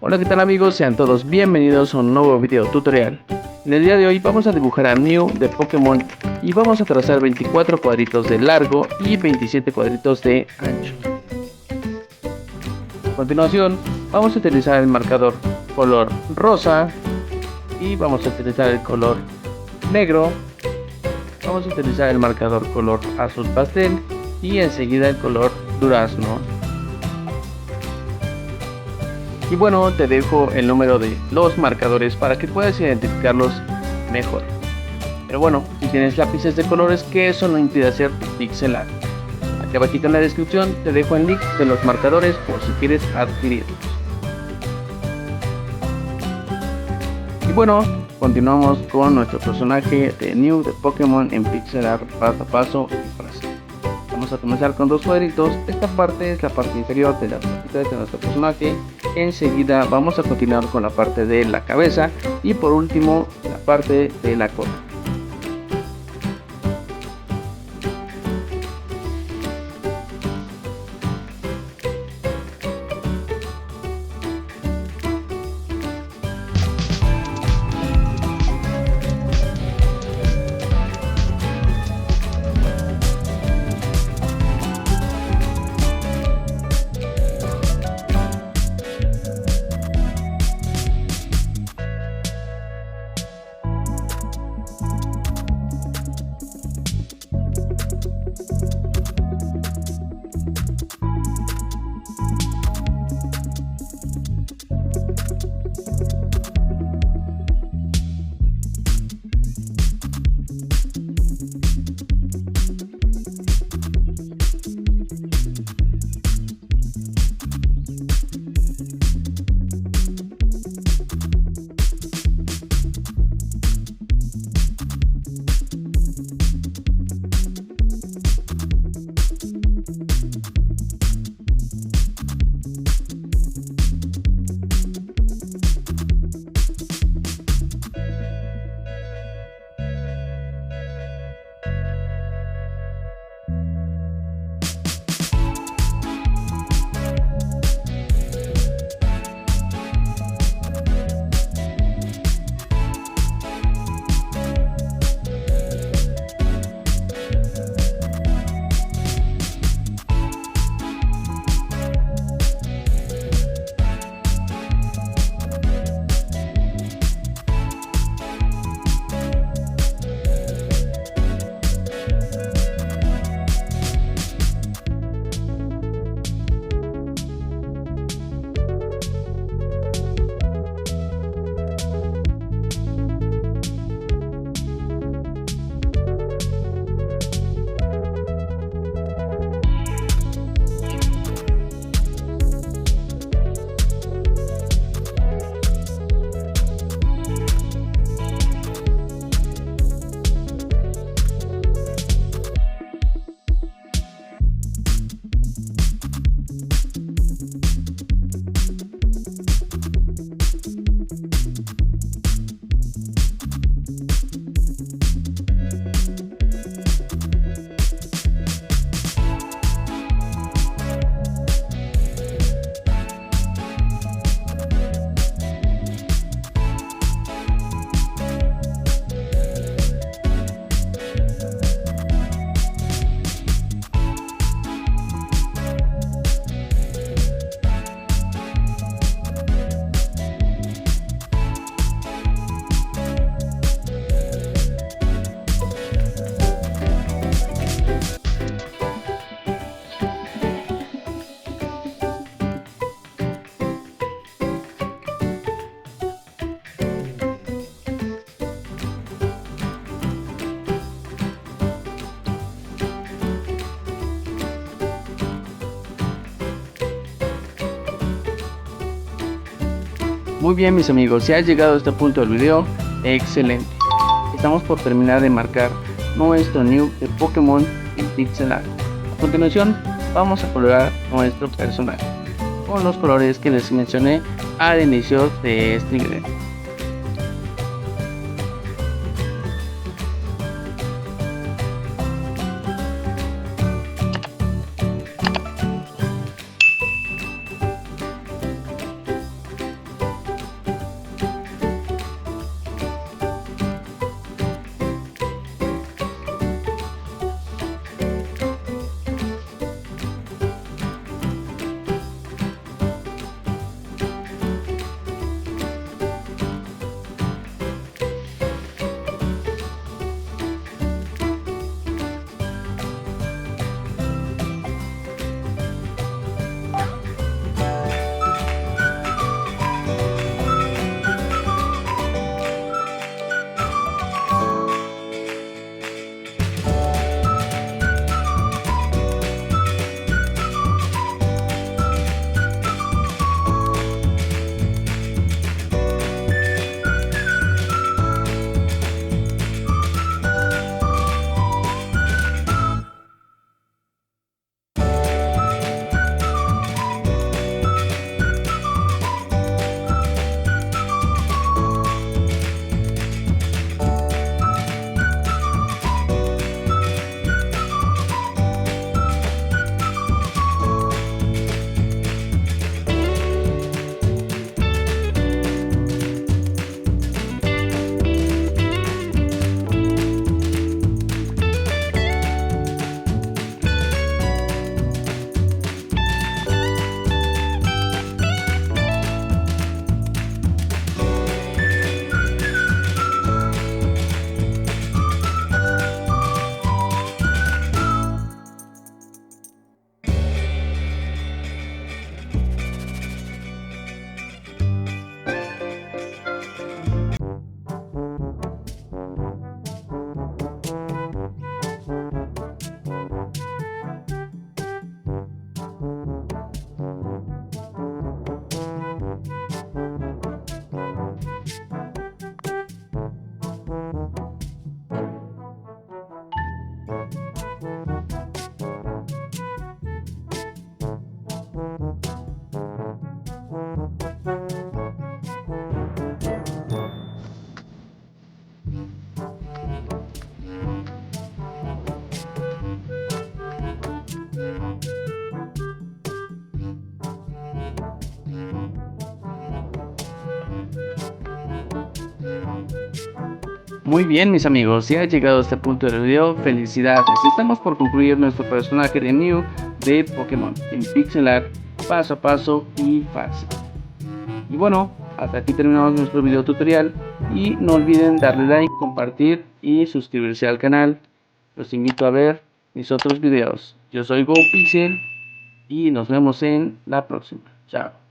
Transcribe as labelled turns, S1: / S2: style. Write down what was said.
S1: Hola, ¿qué tal amigos? Sean todos bienvenidos a un nuevo video tutorial. En el día de hoy vamos a dibujar a MEW de Pokémon y vamos a trazar 24 cuadritos de largo y 27 cuadritos de ancho. A continuación vamos a utilizar el marcador color rosa y vamos a utilizar el color negro. Vamos a utilizar el marcador color azul pastel y enseguida el color durazno. Y bueno, te dejo el número de los marcadores para que puedas identificarlos mejor. Pero bueno, si tienes lápices de colores, que eso no impide hacer tu pixel art. Aquí abajito en la descripción te dejo el link de los marcadores por si quieres adquirirlos. Y bueno, continuamos con nuestro personaje de MEW de Pokémon en pixel art paso a paso y frase. Vamos a comenzar con dos cuadritos. Esta parte es la parte inferior de la patita de nuestro personaje. Enseguida vamos a continuar con la parte de la cabeza y por último la parte de la cola. Muy bien mis amigos, si has llegado a este punto del video, excelente. Estamos por terminar de marcar nuestro MEW de Pokémon en pixel art. A continuación vamos a colorar nuestro personaje con los colores que les mencioné al inicio de este video. Muy bien, mis amigos, si has llegado a este punto del video, felicidades. Estamos por concluir nuestro personaje de MEW de Pokémon en pixel art, paso a paso y fácil. Y bueno, hasta aquí terminamos nuestro video tutorial y no olviden darle like, compartir y suscribirse al canal. Los invito a ver mis otros videos. Yo soy GoPixel y nos vemos en la próxima. Chao.